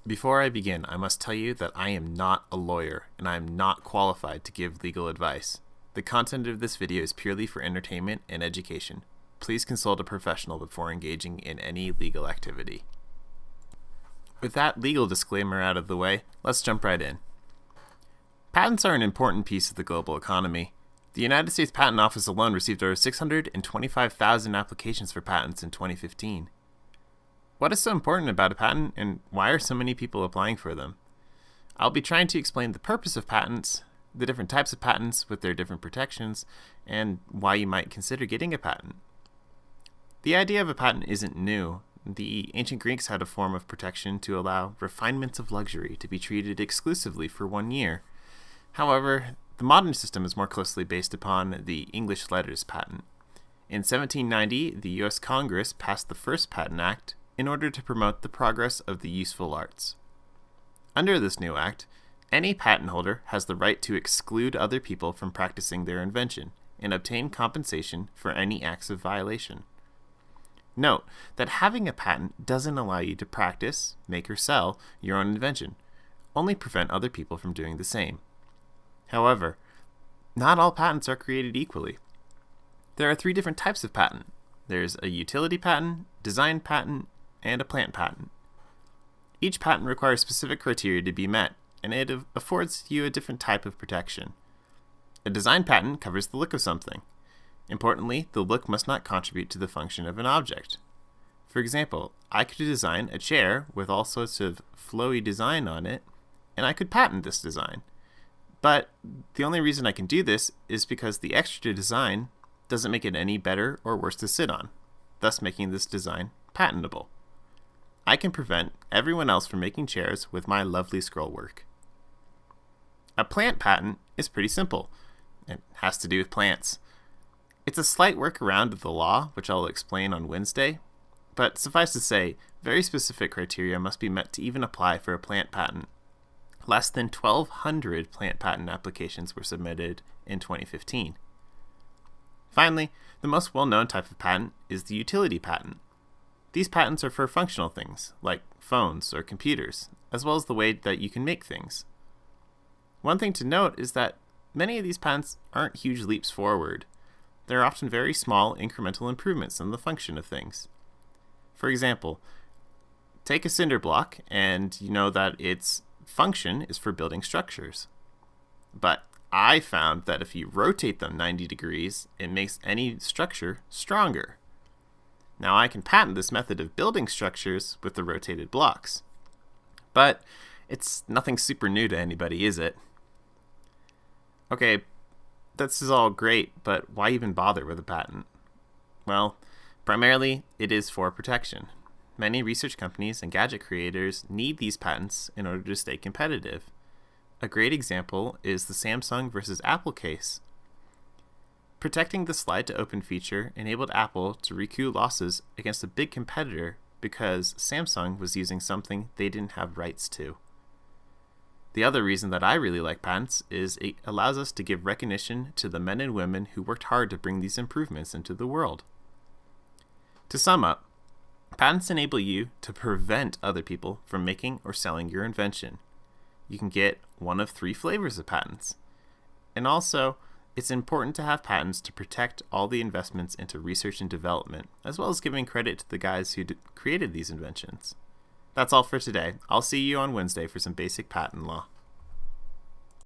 Before I begin, I must tell you that I am not a lawyer and I am not qualified to give legal advice. The content of this video is purely for entertainment and education. Please consult a professional before engaging in any legal activity. With that legal disclaimer out of the way, let's jump right in. Patents are an important piece of the global economy. The United States Patent Office alone received over 625,000 applications for patents in 2015. What is so important about a patent, and why are so many people applying for them? I'll be trying to explain the purpose of patents, the different types of patents with their different protections, and why you might consider getting a patent. The idea of a patent isn't new. The ancient Greeks had a form of protection to allow refinements of luxury to be treated exclusively for 1 year. However, the modern system is more closely based upon the English letters patent. In 1790, the U.S. Congress passed the first Patent Act in order to promote the progress of the useful arts. Under this new act, any patent holder has the right to exclude other people from practicing their invention and obtain compensation for any acts of violation. Note that having a patent doesn't allow you to practice, make, or sell your own invention, only prevent other people from doing the same. However, not all patents are created equally. There are 3 different types of patent. There's a utility patent, design patent, and a plant patent. Each patent requires specific criteria to be met, and it affords you a different type of protection. A design patent covers the look of something. Importantly, the look must not contribute to the function of an object. For example, I could design a chair with all sorts of flowy design on it, and I could patent this design. But the only reason I can do this is because the extra design doesn't make it any better or worse to sit on, thus making this design patentable. I can prevent everyone else from making chairs with my lovely scroll work. A plant patent is pretty simple. It has to do with plants. It's a slight workaround of the law, which I'll explain on Wednesday, but suffice to say, very specific criteria must be met to even apply for a plant patent. Less than 1,200 plant patent applications were submitted in 2015. Finally, the most well-known type of patent is the utility patent. These patents are for functional things, like phones or computers, as well as the way that you can make things. One thing to note is that many of these patents aren't huge leaps forward. They're often very small incremental improvements in the function of things. For example, take a cinder block and you know that its function is for building structures. But I found that if you rotate them 90 degrees, it makes any structure stronger. Now I can patent this method of building structures with the rotated blocks. But it's nothing super new to anybody, is it? Okay, this is all great, but why even bother with a patent? Well, primarily it is for protection. Many research companies and gadget creators need these patents in order to stay competitive. A great example is the Samsung versus Apple case. Protecting the slide to open feature enabled Apple to recoup losses against a big competitor because Samsung was using something they didn't have rights to. The other reason that I really like patents is it allows us to give recognition to the men and women who worked hard to bring these improvements into the world. To sum up, patents enable you to prevent other people from making or selling your invention. You can get one of 3 flavors of patents. And also, it's important to have patents to protect all the investments into research and development, as well as giving credit to the guys who created these inventions. That's all for today. I'll see you on Wednesday for some basic patent law.